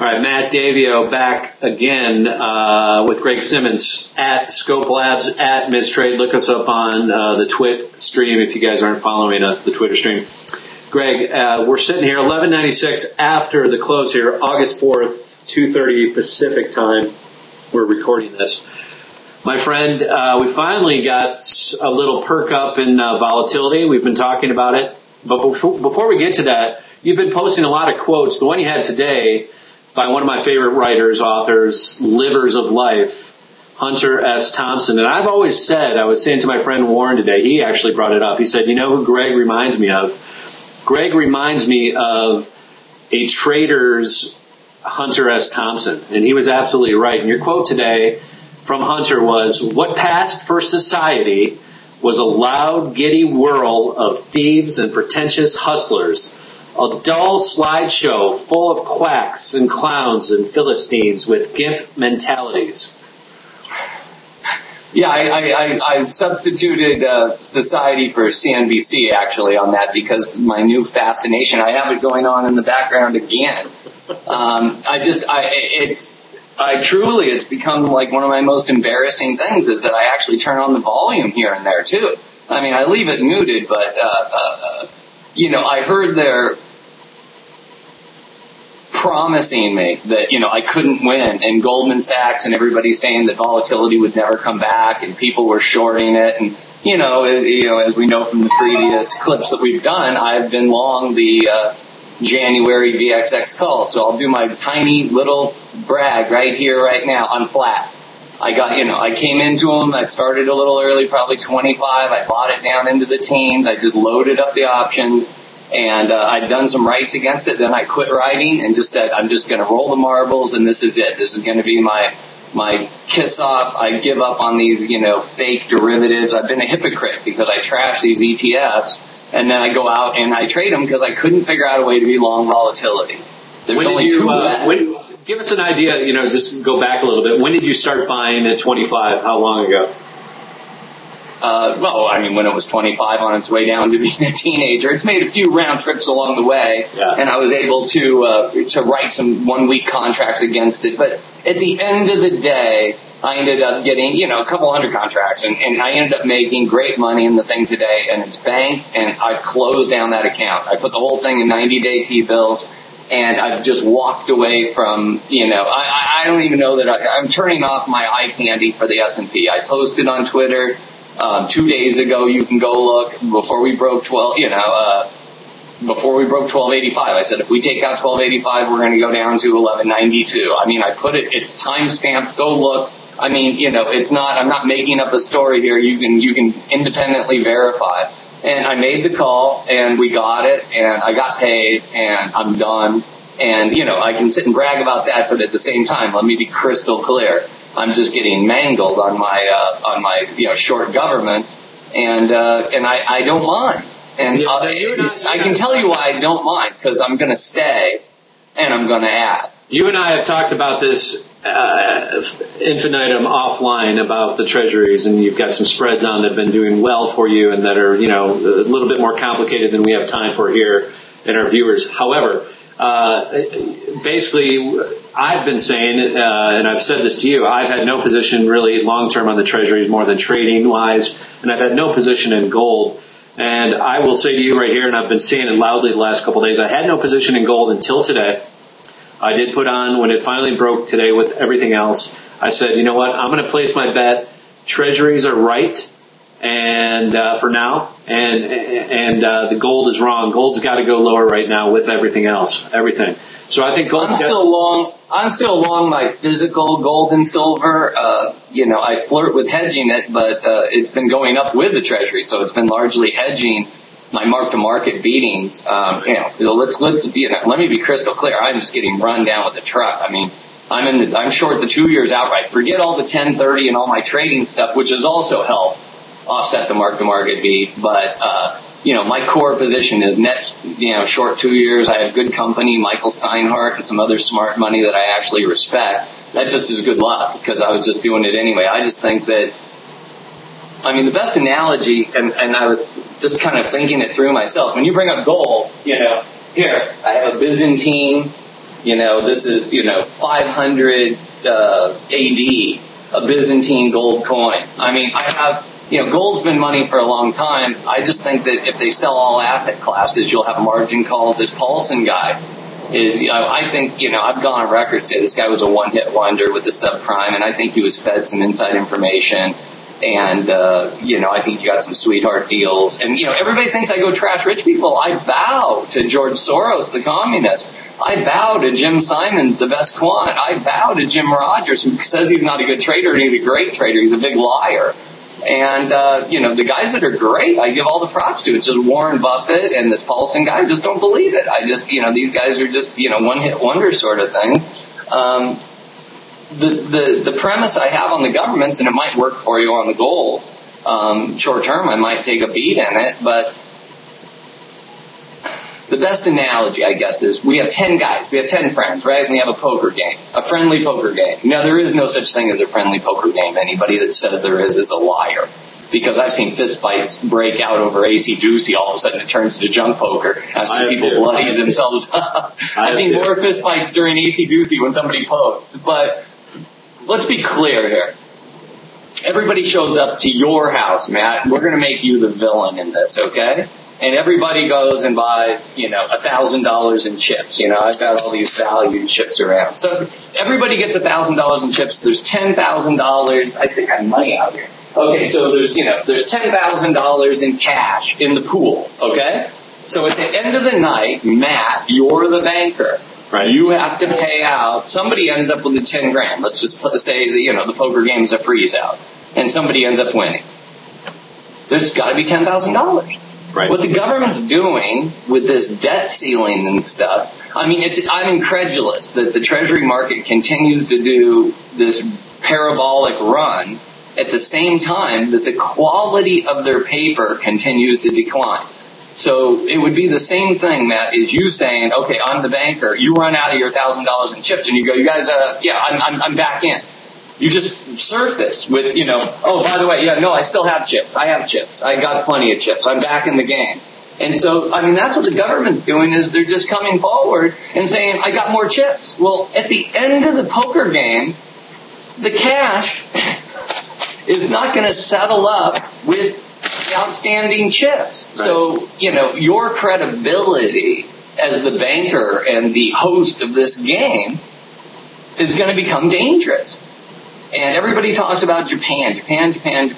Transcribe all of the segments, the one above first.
All right, Matt Davio back again with Greg Simmons at Scope Labs at Mistrade. Look us up on the Twit stream if you guys aren't following us, the Twitter stream. Greg, we're sitting here 11:96 after the close here, August 4th, 2:30 Pacific time. We're recording this. My friend, we finally got a little perk up in volatility. We've been talking about it. But before we get to that, you've been posting a lot of quotes. The one you had today by one of my favorite writers, authors, Livers of Life, Hunter S. Thompson. And I've always said, I was saying to my friend Warren today, he actually brought it up. He said, you know who Greg reminds me of? Greg reminds me of a trader's Hunter S. Thompson. And he was absolutely right. And your quote today from Hunter was, what passed for society was a loud, giddy whirl of thieves and pretentious hustlers. A dull slideshow full of quacks and clowns and Philistines with gimp mentalities. Yeah, I substituted society for CNBC actually on that because my new fascination. I have it going on in the background again. It's become like one of my most embarrassing things is that I actually turn on the volume here and there too. I mean, I leave it muted, but I heard they're promising me that, I couldn't win, and Goldman Sachs and everybody saying that volatility would never come back and people were shorting it. And, as we know from the previous clips that we've done, I've been long the, January VXX call. So I'll do my tiny little brag right here, right now on flat. I came into them. I started a little early, probably 25. I bought it down into the teens. I just loaded up the options, and I'd done some writes against it. Then I quit writing and just said, I'm just going to roll the marbles, and this is it. This is going to be my kiss off. I give up on these, fake derivatives. I've been a hypocrite because I trash these ETFs, and then I go out and I trade them because I couldn't figure out a way to be long volatility. There's only two. Give us an idea, just go back a little bit. When did you start buying at 25? How long ago? When it was 25 on its way down to being a teenager. It's made a few round trips along the way, and I was able to write some 1 week contracts against it. But at the end of the day, I ended up getting, a couple hundred contracts, and I ended up making great money in the thing today, and it's banked, and I've closed down that account. I put the whole thing in 90-day T-bills. And I've just walked away from, I don't even know that I'm turning off my eye candy for the S&P. I posted on Twitter 2 days ago. You can go look before we broke 1285. I said if we take out 1285, we're going to go down to 1192. I mean, I put it. It's time stamped. Go look. I mean, it's not. I'm not making up a story here. You can independently verify. And I made the call, and we got it, and I got paid, and I'm done. And, I can sit and brag about that, but at the same time, let me be crystal clear. I'm just getting mangled on my short government, and I don't mind. And I can tell you why I don't mind, because I'm going to stay, and I'm going to add. You and I have talked about this infinitum offline about the treasuries, and you've got some spreads on that have been doing well for you and that are, a little bit more complicated than we have time for here and our viewers. However, basically, I've been saying, and I've said this to you, I've had no position really long-term on the treasuries more than trading-wise, and I've had no position in gold. And I will say to you right here, and I've been saying it loudly the last couple of days, I had no position in gold until today. I did put on, when it finally broke today with everything else, I said, you know what, I'm going to place my bet. Treasuries are right, and for now, and the gold is wrong. Gold's got to go lower right now with everything else, everything. So I think gold. I'm still long my physical gold and silver. I flirt with hedging it, but it's been going up with the treasury, so it's been largely hedging my mark-to-market beatings. Let me be crystal clear. I'm just getting run down with the truck. I mean, I'm short the 2 years outright. Forget all the 1030 and all my trading stuff, which has also helped offset the mark-to-market beat. But, my core position is net, short 2 years. I have good company, Michael Steinhardt and some other smart money that I actually respect. That just is good luck because I was just doing it anyway. I just think that, the best analogy, and I was just kind of thinking it through myself. When you bring up gold, here, I have a Byzantine This is, 500 AD, a Byzantine gold coin. I mean, I have, gold's been money for a long time. I just think that if they sell all asset classes, you'll have margin calls. This Paulson guy is, I think, I've gone on record saying this guy was a one-hit wonder with the subprime, and I think he was fed some inside information. And, I think you got some sweetheart deals. And, everybody thinks I go trash rich people. I bow to George Soros, the communist. I bow to Jim Simons, the best quant. I bow to Jim Rogers, who says he's not a good trader, and he's a great trader. He's a big liar. And, the guys that are great, I give all the props to. It's just Warren Buffett and this Paulson guy. I just don't believe it. I just, these guys are just, one-hit wonder sort of things. The premise I have on the governments, and it might work for you on the gold, short term, I might take a beat in it, but the best analogy, I guess, is we have 10 guys, we have 10 friends, right? And we have a poker game, a friendly poker game. Now, there is no such thing as a friendly poker game. Anybody that says there is a liar. Because I've seen fist fights break out over AC-doocy, all of a sudden it turns into junk poker. I've seen people bloody themselves up. I've seen more fist fights during AC-doocy when somebody posts. But let's be clear here. Everybody shows up to your house, Matt. We're going to make you the villain in this, okay? And everybody goes and buys, $1,000 in chips. I've got all these valued chips around. So everybody gets $1,000 in chips. There's $10,000. I think I have money out here. Okay, so there's $10,000 in cash in the pool, okay? So at the end of the night, Matt, you're the banker. Right. You have to pay out. Somebody ends up with the 10 grand. Let's just say that, the poker game is a freeze out. And somebody ends up winning. There's got to be $10,000. Right. What the government's doing with this debt ceiling and stuff, I'm incredulous that the Treasury market continues to do this parabolic run at the same time that the quality of their paper continues to decline. So it would be the same thing, Matt, as you saying, okay, I'm the banker. You run out of your $1,000 in chips and you go, you guys, I'm back in. You just surface with, oh, by the way, I still have chips. I have chips. I got plenty of chips. I'm back in the game. And so, that's what the government's doing is they're just coming forward and saying, I got more chips. Well, at the end of the poker game, the cash is not going to settle up with outstanding chips. Right. So, your credibility as the banker and the host of this game is going to become dangerous. And everybody talks about Japan. Yen,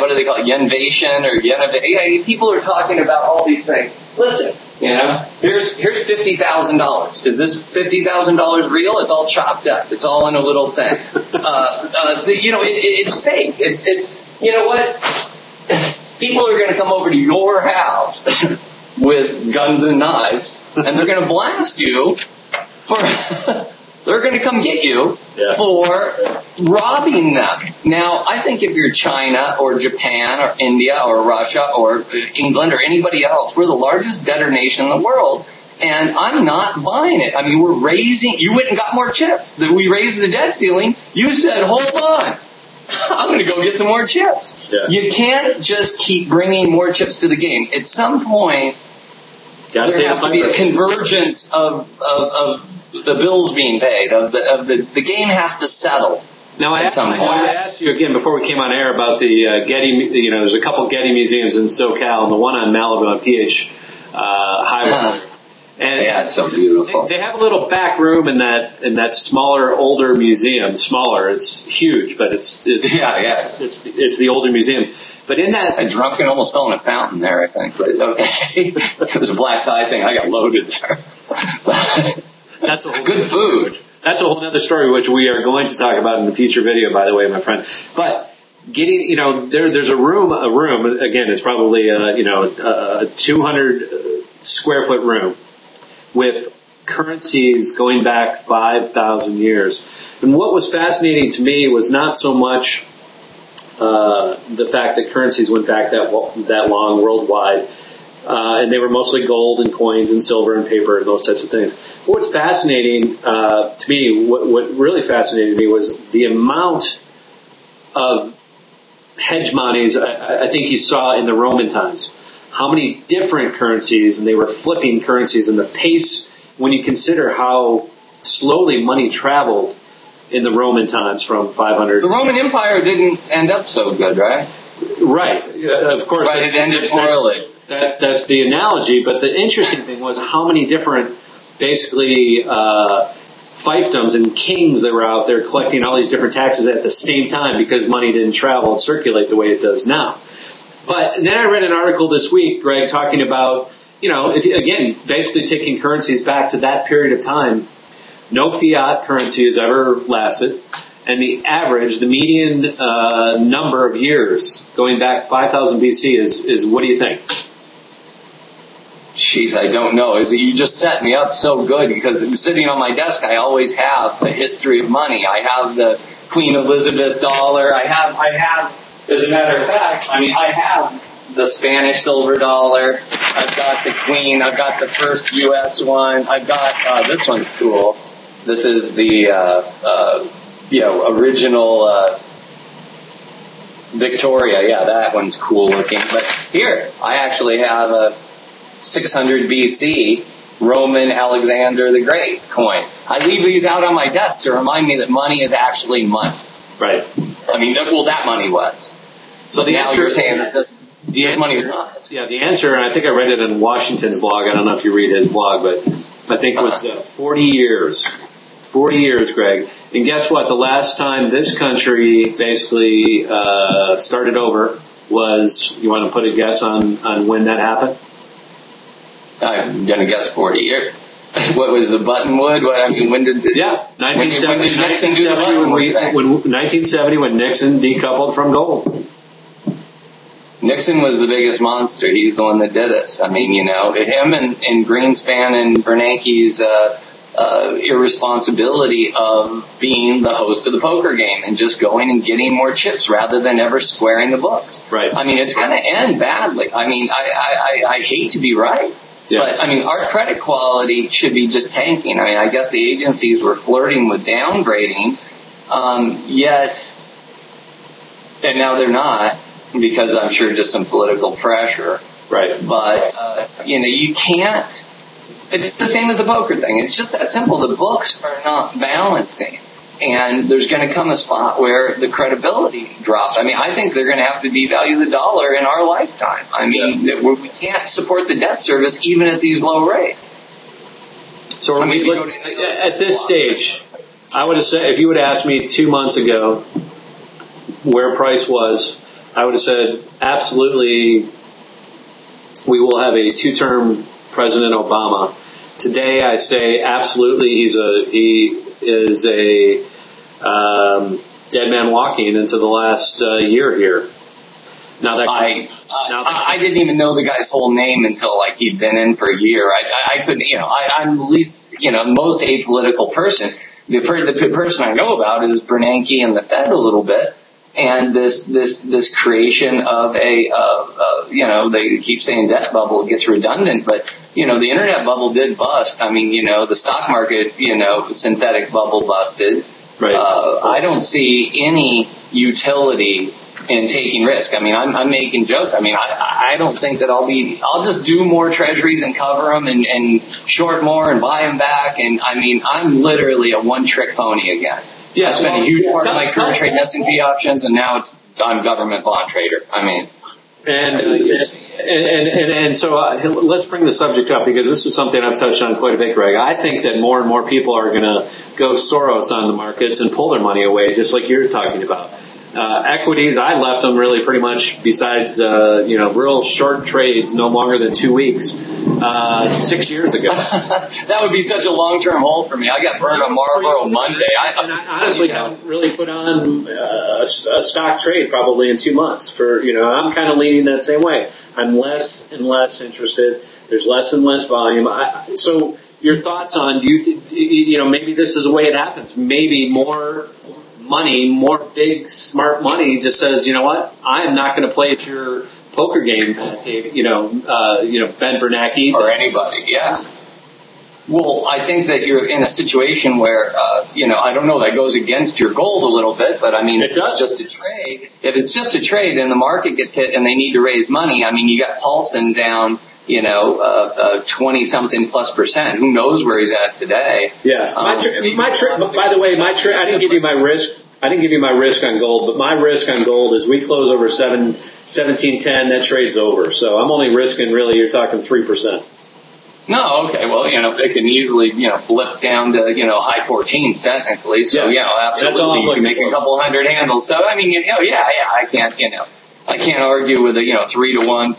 what do they call it? Yenvation or yen? People are talking about all these things. Listen, here's $50,000. Is this $50,000 real? It's all chopped up. It's all in a little thing. It's fake. It's what? People are going to come over to your house with guns and knives, and they're going to blast you for. They're going to come get you for robbing them. Now, I think if you're China or Japan or India or Russia or England or anybody else, we're the largest debtor nation in the world, and I'm not buying it. You went and got more chips. We raised the debt ceiling. You said, hold on. I'm going to go get some more chips. Yeah. You can't just keep bringing more chips to the game. At some point, there has to be a convergence of the bills being paid, of the game has to settle. Now, I asked you again before we came on air about the Getty, there's a couple Getty museums in SoCal, and the one on Malibu on PH Highway. And yeah, it's so beautiful. They have a little back room in that smaller, older museum. Smaller, it's huge, but it's the older museum. But in that, I drunk and almost fell in a fountain there, I think. But okay, it was a black tie thing. I got loaded there. That's a whole good food. That's a whole other story, which we are going to talk about in the future video, by the way, my friend. But getting, there's a room. Again, it's probably a 200 square foot room with currencies going back 5,000 years. And what was fascinating to me was not so much the fact that currencies went back that long worldwide, and they were mostly gold and coins and silver and paper and those types of things. But what's fascinating to me, what really fascinated me was the amount of hegemonies I think you saw in the Roman times. how many different currencies, and they were flipping currencies, and the pace, when you consider how slowly money traveled in the Roman times from 500. The Roman Empire didn't end up so good, right? Right. Of course. Right, it ended poorly. That's the analogy, but the interesting thing was how many different, basically, fiefdoms and kings that were out there collecting all these different taxes at the same time because money didn't travel and circulate the way it does now. But then I read an article this week, Greg, talking about, again, basically taking currencies back to that period of time. No fiat currency has ever lasted. And the average, the median number of years going back 5,000 BC is what do you think? Jeez, I don't know. You just set me up so good because sitting on my desk, I always have a history of money. I have the Queen Elizabeth dollar. I have, as a matter of fact, I have the Spanish silver dollar. I've got the Queen. I've got the first U.S. one. I've got, this one's cool. This is the, original, Victoria. Yeah, that one's cool looking. But here, I actually have a 600 BC Roman Alexander the Great coin. I leave these out on my desk to remind me that money is actually money. Right. That money was. So the answer is saying that this money is not. Yeah, the answer, and I think I read it in Washington's blog. I don't know if you read his blog, but I think it was 40 years. 40 years, Greg. And guess what? The last time this country basically started over was, you want to put a guess on when that happened? I'm going to guess 40 years. What was the Buttonwood? When did it? Yeah, 1970 when Nixon decoupled from gold. Nixon was the biggest monster. He's the one that did us. Him and Greenspan and Bernanke's irresponsibility of being the host of the poker game and just going and getting more chips rather than ever squaring the books. Right. It's going to end badly. I hate to be right. Yeah. But, our credit quality should be just tanking. I guess the agencies were flirting with downgrading, and now they're not, because I'm sure just some political pressure. Right. But, you can't, it's the same as the poker thing. It's just that simple. The books are not balancing. And there's going to come a spot where the credibility drops. I think they're going to have to devalue the dollar in our lifetime. We can't support the debt service even at these low rates. So at this stage, I would have said, if you would have asked me 2 months ago where price was, I would have said, absolutely, we will have a 2-term President Obama. Today, I say absolutely, he is a dead man walking into the last year here. Now that I didn't even know the guy's whole name until he'd been in for a year. I couldn't, I'm the least, most apolitical person. The person I know about is Bernanke and the Fed a little bit. And this creation of they keep saying debt bubble, it gets redundant, but, the internet bubble did bust. The stock market, synthetic bubble busted. Right. I don't see any utility in taking risk. I'm making jokes. I don't think that I'll just do more treasuries and cover them and short more and buy them back. And I'm literally a one-trick pony again. Yeah, I spent a huge part of my career trading S&P options, and now I'm government bond trader. And so let's bring the subject up, because this is something I've touched on quite a bit, Greg. I think that more and more people are going to go Soros on the markets and pull their money away, just like you're talking about. Equities, I left them really pretty much, besides real short trades, no longer than 2 weeks. 6 years ago. That would be such a long-term hold for me. I got burned on Marlboro Monday. I honestly haven't really put on a stock trade probably in 2 months. I'm kind of leaning that same way. I'm less and less interested. There's less and less volume. So your thoughts on, maybe this is the way it happens. Maybe more money, more big, smart money just says, you know what, I am not going to play at your poker game, Dave, Ben Bernanke. Or anybody, yeah. Well, I think that you're in a situation where, I don't know, that goes against your gold a little bit, but I mean, if it's just a trade, and the market gets hit and they need to raise money, I mean, you got Paulson down, 20 something plus %. Who knows where he's at today? Yeah. By the way, I didn't give you my risk. I didn't give you my risk on gold, but my risk on gold is we close over 17.10, that trade's over. So I'm only risking really, you're talking 3%. No, okay. Well, it can easily, blip down to, high 14s technically. So, absolutely, you can make a couple hundred handles. So, I mean, I can't argue with a, 3 to 1,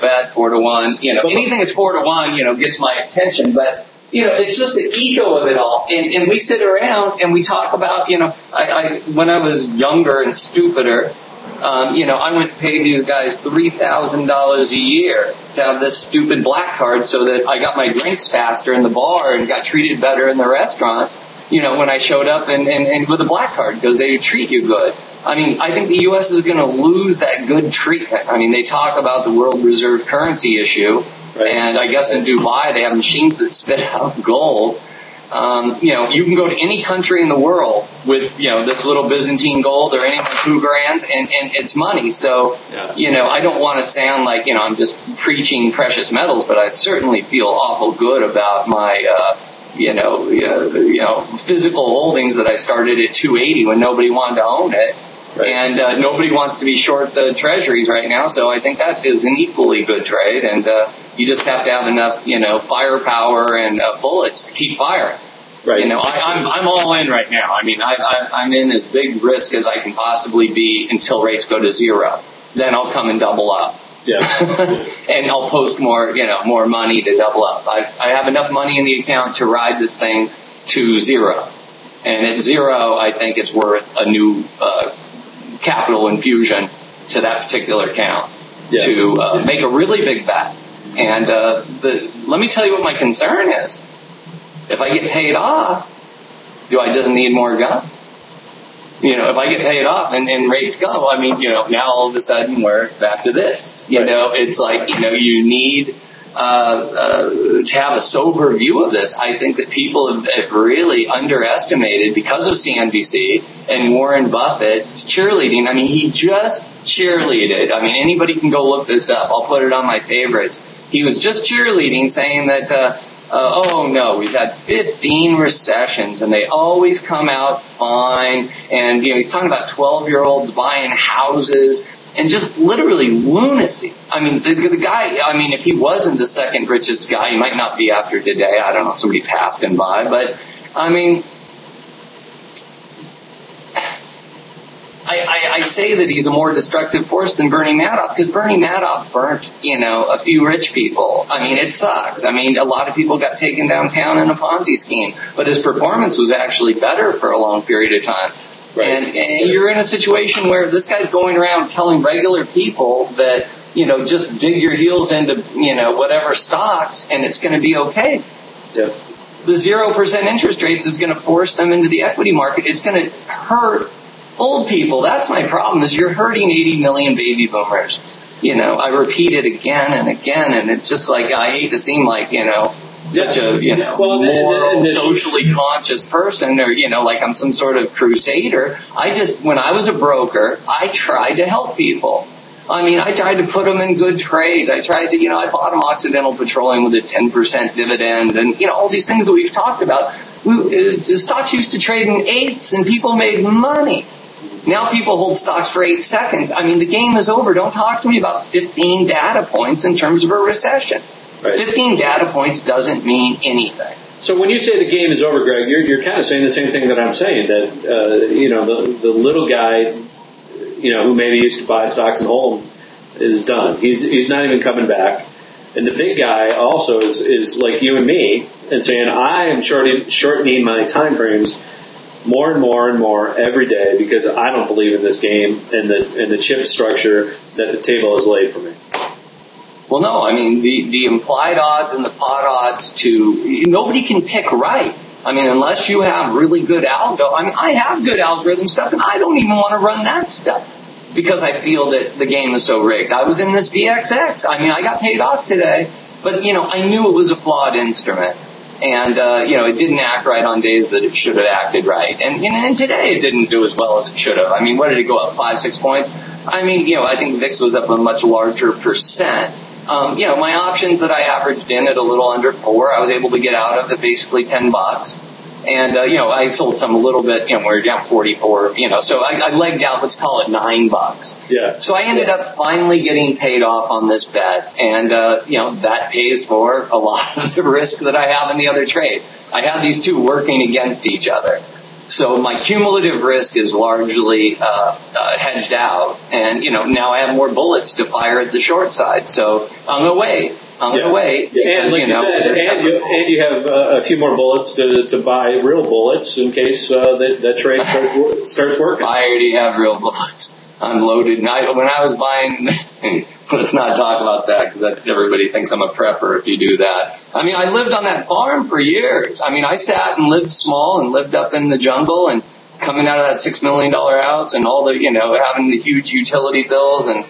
bet, 4 to 1, anything that's 4 to 1, gets my attention. But, it's just the ego of it all. And we sit around and we talk about, when I was younger and stupider, I went and paid these guys $3,000 a year to have this stupid black card so that I got my drinks faster in the bar and got treated better in the restaurant, when I showed up and with a black card because they treat you good. I mean, I think the U.S. is going to lose that good treatment. I mean, they talk about the world reserve currency issue, right. And I guess in Dubai they have machines that spit out gold. You can go to any country in the world with, this little Byzantine gold or any $2,000 and it's money. So, I don't want to sound like, I'm just preaching precious metals, but I certainly feel awful good about my, physical holdings that I started at 280 when nobody wanted to own it. Right. And, nobody wants to be short the treasuries right now. So I think that is an equally good trade. And, you just have to have enough, firepower and bullets to keep firing. Right. I'm all in right now. I mean, I'm in as big risk as I can possibly be until rates go to zero. Then I'll come and double up. Yeah. And I'll post more, more money to double up. I have enough money in the account to ride this thing to zero. And at zero, I think it's worth a new, capital infusion to that particular account to make a really big bet. And let me tell you what my concern is. If I get paid off, do I just need more gun? If I get paid off and rates go, I mean, now all of a sudden we're back to this. It's like, you need to have a sober view of this. I think that people have really underestimated because of CNBC and Warren Buffett's cheerleading. I mean, he just cheerleaded. I mean, anybody can go look this up. I'll put it on my favorites. He was just cheerleading, saying that, we've had 15 recessions and they always come out fine. And, he's talking about 12-year-olds buying houses and just literally lunacy. I mean, the guy, if he wasn't the second richest guy, he might not be after today. I don't know, somebody passed him by. But, I say that he's a more destructive force than Bernie Madoff because Bernie Madoff burnt, a few rich people. I mean, it sucks. I mean, a lot of people got taken downtown in a Ponzi scheme, but his performance was actually better for a long period of time. Right. And you're in a situation where this guy's going around telling regular people that, just dig your heels into, whatever stocks and it's going to be okay. Yeah. The 0% interest rates is going to force them into the equity market. It's going to hurt old people. That's my problem, is you're hurting 80 million baby boomers. I repeat it again and again, and it's just like, I hate to seem like, such a, moral, socially conscious person or, like I'm some sort of crusader. When I was a broker, I tried to help people. I mean, I tried to put them in good trades. I tried to, I bought them Occidental Petroleum with a 10% dividend and, all these things that we've talked about. The stocks used to trade in eighths and people made money. Now people hold stocks for 8 seconds. I mean, the game is over. Don't talk to me about 15 data points in terms of a recession. Right. 15 data points doesn't mean anything. So when you say the game is over, Greg, you're kind of saying the same thing that I'm saying, that, the little guy, who maybe used to buy stocks and hold them is done. He's not even coming back. And the big guy also is like you and me and saying, I am shortening my time frames more and more and more every day because I don't believe in this game and the chip structure that the table has laid for me. Well, no, I mean, the implied odds and the pot odds nobody can pick right. I mean, unless you have really good algo. I mean, I have good algorithm stuff and I don't even want to run that stuff because I feel that the game is so rigged. I was in this VXX. I mean, I got paid off today, but I knew it was a flawed instrument. And, it didn't act right on days that it should have acted right. And today it didn't do as well as it should have. I mean, what did it go up, 5-6 points? I mean, I think VIX was up a much larger percent. My options that I averaged in at a little under 4, I was able to get out of at basically $10. And, I sold some a little bit, we were down 44, so I legged out, let's call it $9. Yeah. So I ended up finally getting paid off on this bet. And, that pays for a lot of the risk that I have in the other trade. I have these two working against each other. So my cumulative risk is largely, hedged out. And, now I have more bullets to fire at the short side. So I'm away. Because, and like you have a few more bullets to buy real bullets in case that trade starts working. I already have real bullets. I'm loaded. And when I was buying, let's not talk about that because everybody thinks I'm a prepper if you do that. I mean, I lived on that farm for years. I mean, I sat and lived small and lived up in the jungle and coming out of that $6 million house and all the, having the huge utility bills and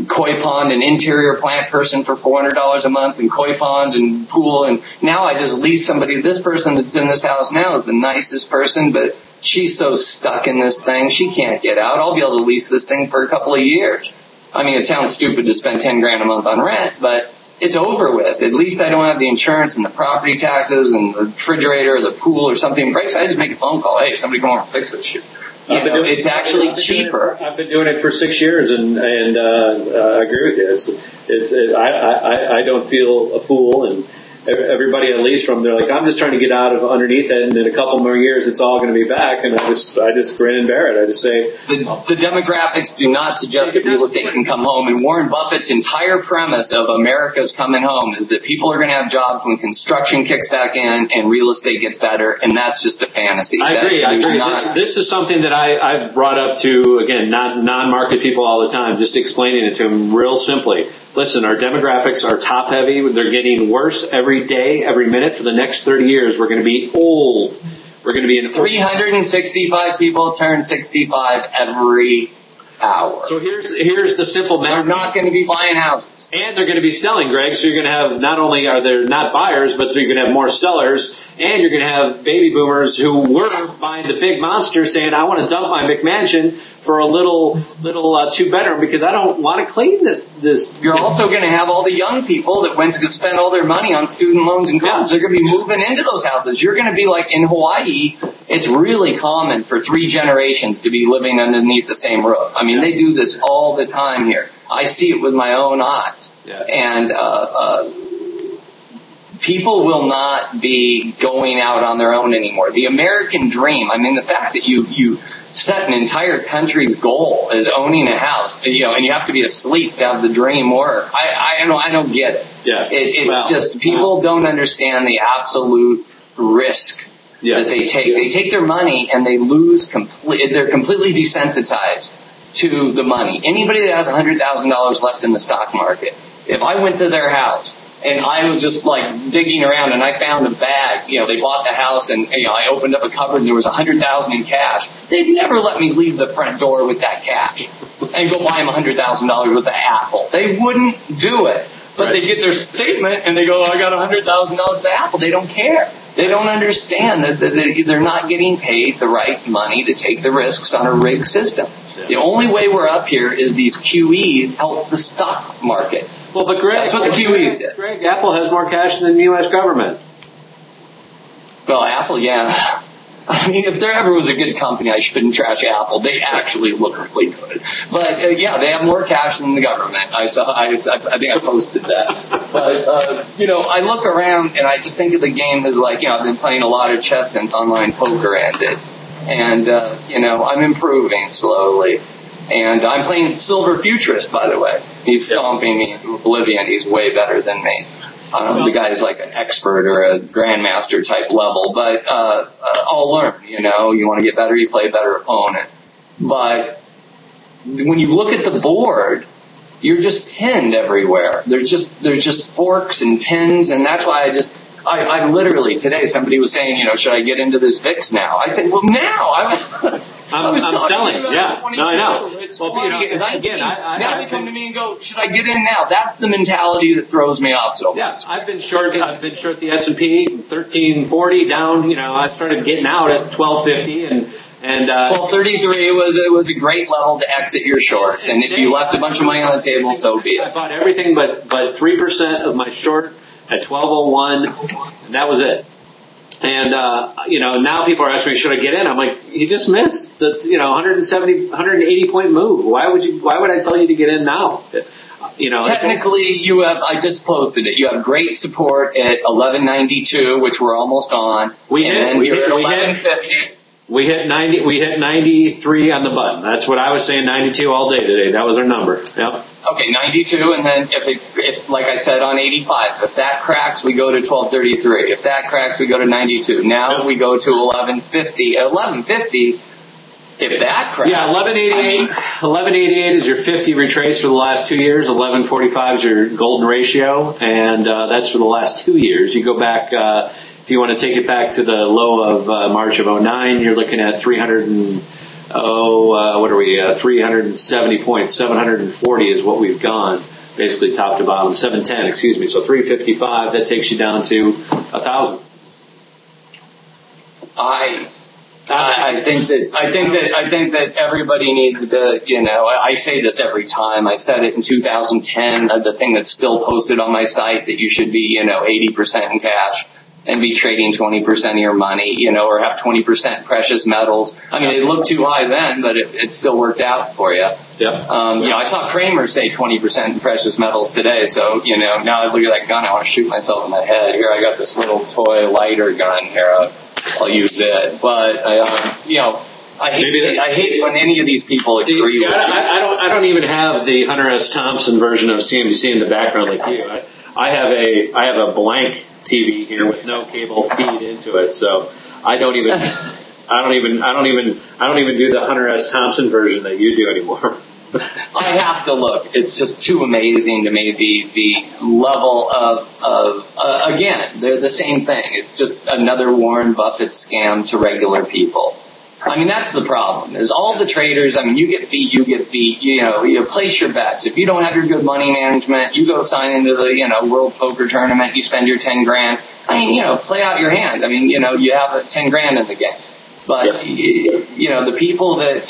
koi pond and interior plant person for $400 a month and koi pond and pool. And now I just lease somebody. This person that's in this house now is the nicest person, but she's so stuck in this thing. She can't get out. I'll be able to lease this thing for a couple of years. I mean, it sounds stupid to spend $10,000 a month on rent, but it's over with. At least I don't have the insurance and the property taxes and the refrigerator or the pool or something breaks. I just make a phone call. Hey, somebody come over and fix this shit. It's actually cheaper. I've been doing it for 6 years, and I agree with you. I don't feel a fool, and everybody I lease from, they're like, I'm just trying to get out of underneath it, and in a couple more years, it's all going to be back. And I just grin and bear it. I just say the demographics do not suggest that real estate can come home. And Warren Buffett's entire premise of America's coming home is that people are going to have jobs when construction kicks back in and real estate gets better, and that's just a fantasy. I agree. This is something that I've brought up to, again, non-market people all the time, just explaining it to them real simply. Listen, our demographics are top heavy. They're getting worse every day, every minute. For the next 30 years, we're going to be old. We're going to be in 365 people turn 65 every hour. So here's the simple matter. They're not going to be buying houses. And they're going to be selling, Greg. So you're going to have, not only are there not buyers, but you're going to have more sellers. And you're going to have baby boomers who were buying the big monster saying, I want to dump my McMansion for a little 2-bedroom because I don't want to clean this. You're also going to have all the young people that went to spend all their money on student loans and college. They're going to be moving into those houses. You're going to be like in Hawaii. It's really common for 3 generations to be living underneath the same roof. I mean, they do this all the time here. I see it with my own eyes. Yeah. And people will not be going out on their own anymore. The American dream, I mean, the fact that you set an entire country's goal as owning a house, and you have to be asleep to have the dream work. I don't get it. Yeah. It's just people don't understand the absolute risk that they take. Yeah. They take their money and they lose they're completely desensitized to the money. Anybody that has $100,000 left in the stock market, if I went to their house and I was just like digging around and I found a bag, they bought the house and, I opened up a cupboard and there was $100,000 in cash, they'd never let me leave the front door with that cash and go buy them $100,000 worth of Apple. They wouldn't do it. But They get their statement and they go, I got $100,000 of Apple. They don't care. They don't understand that they're not getting paid the right money to take the risks on a rigged system. Yeah. The only way we're up here is these QEs help the stock market. Well, but Greg, that's what the QEs did. Greg, Apple has more cash than the U.S. government. Well, Apple, yeah. I mean, if there ever was a good company, I shouldn't trash Apple. They actually look really good. But, they have more cash than the government. I think I posted that. But, I look around and I just think of the game as like, I've been playing a lot of chess since online poker ended. And, I'm improving slowly. And I'm playing Silver Futurist, by the way. He's stomping me into oblivion. He's way better than me. The guy's like an expert or a grandmaster type level, but I'll learn, you want to get better, you play a better opponent. But when you look at the board, you're just pinned everywhere. There's just forks and pins, and that's why I literally today somebody was saying, should I get into this VIX now? I said, well, now I'm selling. Yeah, no, I know. Well, now they come to me and go, should I get in now? That's the mentality that throws me off so much. Yeah, I've been short the S&P 1340 down. I started getting out at 1250 and 1233 was a great level to exit your shorts. And if you left a bunch of money on the table, so be it. I bought everything but 3% of my short at 1201, and that was it. And, now people are asking me, should I get in? I'm like, you just missed the, 180 point move. Why would I tell you to get in now? Technically I just posted it. You have great support at 1192, which we're almost on. We hit 1150. We hit 93 on the button. That's what I was saying, 92 all day today. That was our number. Yep. Okay, 92, and then if like I said on 85, if that cracks, we go to 1233. If that cracks, we go to 92. Now we go to 1150. At 1150, if that cracks. Yeah, 1188 is your 50 retrace for the last 2 years. 1145 is your golden ratio, and that's for the last 2 years. You go back, if you want to take it back to the low of March of 09, you're looking at 370 points. 740 is what we've gone, basically top to bottom. 710, excuse me. So 355, that takes you down to 1,000. I think that everybody needs to, I say this every time. I said it in 2010, the thing that's still posted on my site, that you should be, 80% in cash and be trading 20% of your money, or have 20% precious metals. I mean, it looked too high then, but it still worked out for you. Yep. I saw Kramer say 20% in precious metals today. So, now I look at that gun, I want to shoot myself in the head. Here, I got this little toy lighter gun here. I'll use it. But, I hate when any of these people agree with me. I don't even have the Hunter S. Thompson version of CNBC in the background like you. I have a blank TV here with no cable feed into it, so I don't even do the Hunter S. Thompson version that you do anymore. I have to look. It's just too amazing to me, the level of again, they're the same thing. It's just another Warren Buffett scam to regular people. I mean, that's the problem. Is all the traders, you get beat, you place your bets. If you don't have your good money management, you go sign into the, World Poker Tournament, you spend your 10 grand. Play out your hand. You have 10 grand in the game. But, the people that,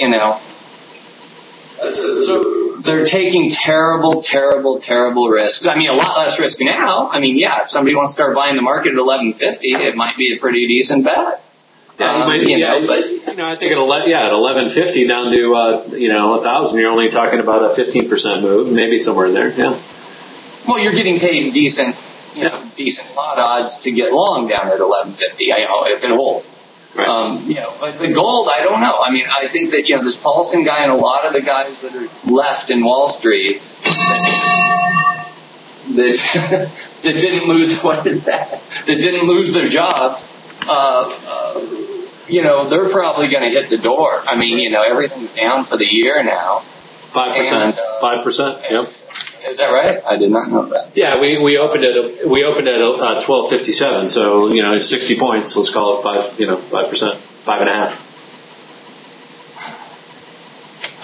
so they're taking terrible, terrible, terrible risks. A lot less risk now. If somebody wants to start buying the market at 1150, it might be a pretty decent bet. I think at 1150 down to 1,000, you're only talking about a 15% move, maybe somewhere in there. Yeah. Well, you're getting paid decent lot odds to get long down at 1150. If it holds. Right. But the gold, I don't know. I think that this Paulson guy and a lot of the guys that are left in Wall Street that didn't lose that didn't lose their jobs. They're probably going to hit the door. Everything's down for the year now. 5%. 5%. Yep. Is that right? I did not know that. Yeah, we opened at 1257. So 60 points. Let's call it 5%, 5.5.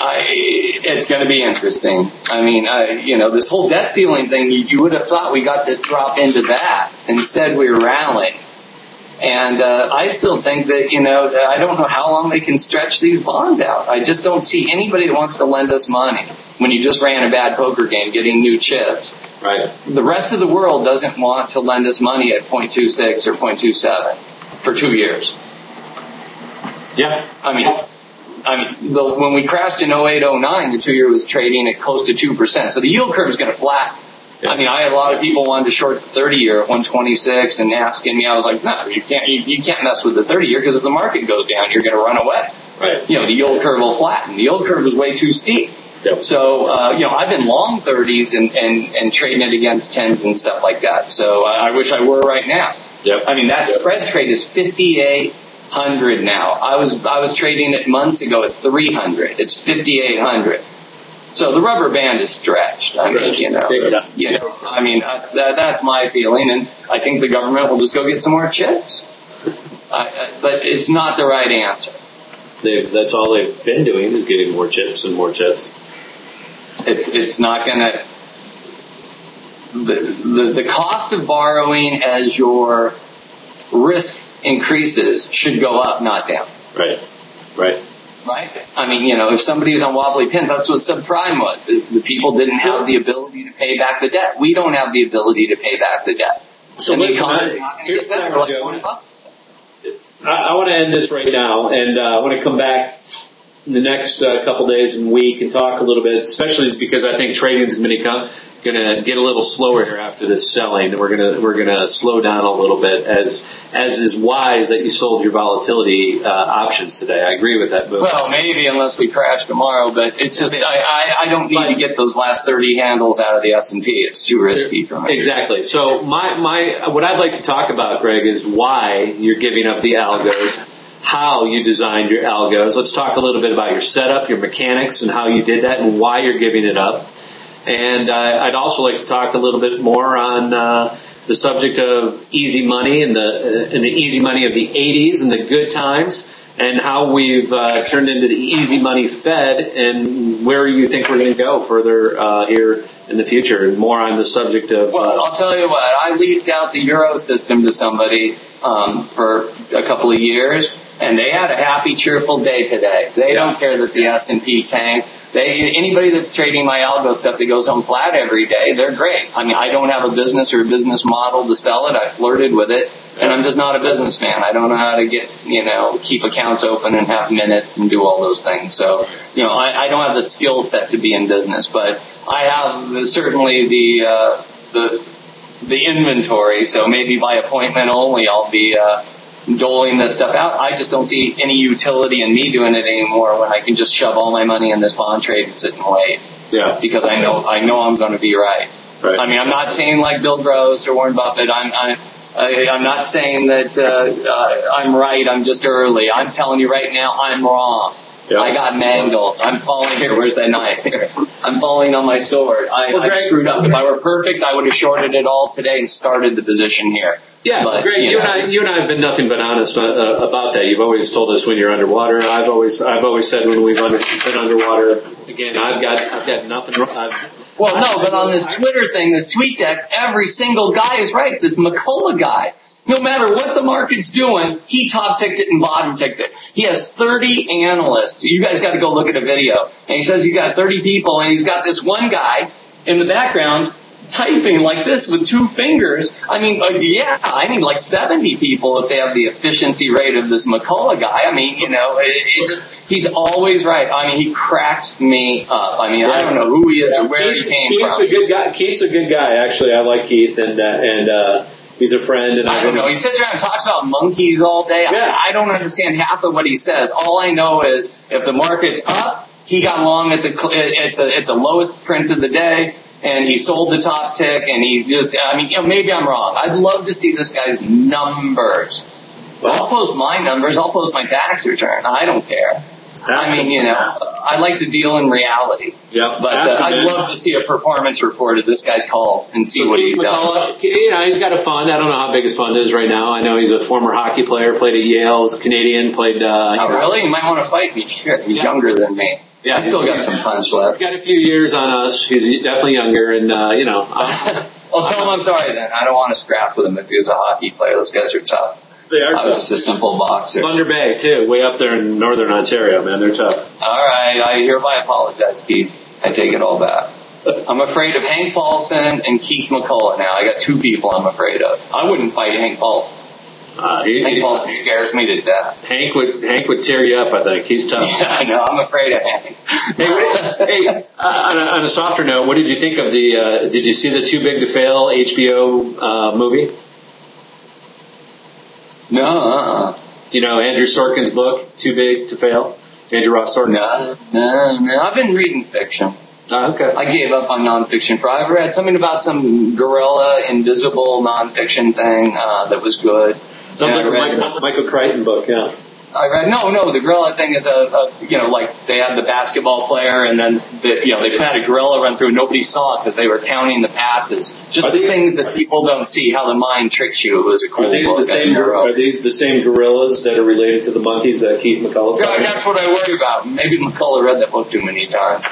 It's going to be interesting. This whole debt ceiling thing. You would have thought we got this drop into that. Instead, we were rallying. And I still think that, I don't know how long they can stretch these bonds out. I just don't see anybody that wants to lend us money when you just ran a bad poker game getting new chips. Right. The rest of the world doesn't want to lend us money at 0.26 or 0.27 for 2 years. Yeah. When we crashed in 08, 09, the 2 year was trading at close to 2%. So the yield curve is going to flatten. Yeah. I had a lot of people wanted to short the 30-year at 126 and asking me. I was like, no, you can't mess with the 30-year because if the market goes down, you're going to run away. Right. The yield curve will flatten. The yield curve was way too steep. Yep. So, I've been long 30s and trading it against 10s and stuff like that. So I wish I were right now. Yep. That spread trade is 5,800 now. I was trading it months ago at 300. It's 5,800. So the rubber band is stretched. That's my feeling, and I think the government will just go get some more chips. But it's not the right answer. That's all they've been doing is getting more chips and more chips. It's not going to. The cost of borrowing as your risk increases should go up, not down. Right. I mean, if somebody's on wobbly pins, that's what subprime was, is the people didn't have the ability to pay back the debt. We don't have the ability to pay back the debt. So listen, here's what I want to do. I want to end this right now, and I want to come back in the next couple days and week and talk a little bit, especially because I think trading's going to get a little slower here after this selling. We're going to slow down a little bit, as is wise that you sold your volatility options today. I agree with that move. Well, maybe unless we crash tomorrow, but it's just I don't need to get those last 30 handles out of the S&P. It's too risky for me. Exactly. So what I'd like to talk about, Greg, is why you're giving up the algos, how you designed your algos. Let's talk a little bit about your setup, your mechanics, and how you did that, and why you're giving it up. And I'd also like to talk a little bit more on the subject of easy money and the easy money of the 80s and the good times, and how we've turned into the easy money Fed, and where you think we're going to go further here in the future, and more on the subject of. Well, I'll tell you what. I leased out the Euro system to somebody for a couple of years, and they had a happy, cheerful day today. They don't care that the S&P tanked. Anybody that's trading my algo stuff that goes home flat every day, they're great. I mean, I don't have a business or a business model to sell it. I flirted with it, and I'm just not a businessman. I don't know how to keep accounts open and have minutes and do all those things. So, I don't have the skill set to be in business, but I have certainly the inventory. So maybe by appointment only, I'll be doling this stuff out. I just don't see any utility in me doing it anymore when I can just shove all my money in this bond trade and sit and wait. Yeah. Because I know I'm going to be right. I mean, I'm not saying like Bill Gross or Warren Buffett. I'm not saying that I'm right. I'm just early. I'm telling you right now, I'm wrong. Yeah. I got mangled. I'm falling here. Where's that knife? I'm falling on my sword. I screwed up. If I were perfect, I would have shorted it all today and started the position here. Yeah, but Greg, you and I have been nothing but honest about that. You've always told us when you're underwater. I've always said when we've been underwater. Again, I've got nothing. But on this Twitter thing, this tweet deck, every single guy is right. This McCullough guy. No matter what the market's doing, he top ticked it and bottom ticked it. He has 30 analysts. You guys got to go look at a video. And he says he's got 30 people, and he's got this one guy in the background typing like this with two fingers. I mean, I need like 70 people if they have the efficiency rate of this McCullough guy. I mean, he's always right. I mean, he cracks me up. I mean, I don't know who he is or where he came from. Keith's a good guy, actually. I like Keith, and he's a friend. And I don't know. He sits around and talks about monkeys all day. Yeah. I don't understand half of what he says. All I know is if the market's up, he got long at the lowest print of the day. And he sold the top tick, and maybe I'm wrong. I'd love to see this guy's numbers. But I'll post my numbers. I'll post my tax return. I don't care. I like to deal in reality. Yep. But I'd love to see a performance report of this guy's calls and see what he's done. He's got a fund. I don't know how big his fund is right now. I know he's a former hockey player, played at Yale, was a Canadian, played... really? You might want to fight me. Shit, he's younger than me. Yeah, I still got some punch left. He's got a few years on us. He's definitely younger, and Well, tell him I'm sorry then. I don't want to scrap with him if he was a hockey player. Those guys are tough. They are tough. I was just a simple boxer. Thunder Bay, too, way up there in northern Ontario, man. They're tough. All right, I hereby apologize, Keith. I take it all back. I'm afraid of Hank Paulson and Keith McCullough now. I got two people I'm afraid of. I wouldn't fight Hank Paulson. Hank Paulson scares me to death. Hank would tear you up, I think. He's tough. Yeah, I know. I'm afraid of Hank. Hey, on a softer note, what did you think of did you see the Too Big to Fail HBO movie? No. Andrew Sorkin's book, Too Big to Fail? Andrew Ross Sorkin? No. I've been reading fiction. Okay. I gave up on nonfiction. I've read something about some gorilla invisible nonfiction thing that was good. Sounds like a Michael Crichton book, yeah. I read, no, the gorilla thing is like they had the basketball player and then, they had a gorilla run through and nobody saw it because they were counting the passes. Just the things that people don't see, how the mind tricks you. It was a cool book. Are these the same gorillas that are related to the monkeys that Keith McCullough saw? Yeah, that's what I worry about. Maybe McCullough read that book too many times.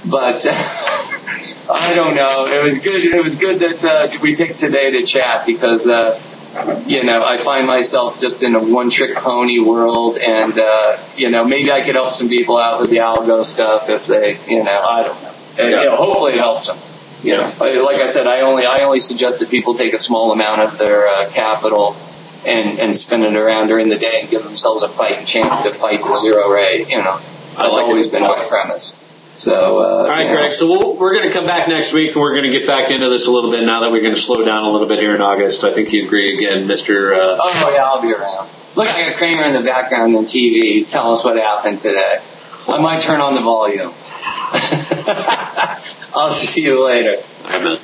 But, I don't know. It was good that, we picked today to chat because, I find myself just in a one-trick pony world, and maybe I could help some people out with the algo stuff if they, I don't know. And, hopefully it helps them. Like I said, I only suggest that people take a small amount of their capital and spend it around during the day and give themselves a fighting chance to fight the zero rate. That's always been my premise. So, all right, Greg. So we're going to come back next week, and we're going to get back into this a little bit now that we're going to slow down a little bit here in August. I think you agree again, Mr. Oh yeah, I'll be around. Look, I got Kramer in the background on TV. He's telling us what happened today. I might turn on the volume. I'll see you later. All right, man.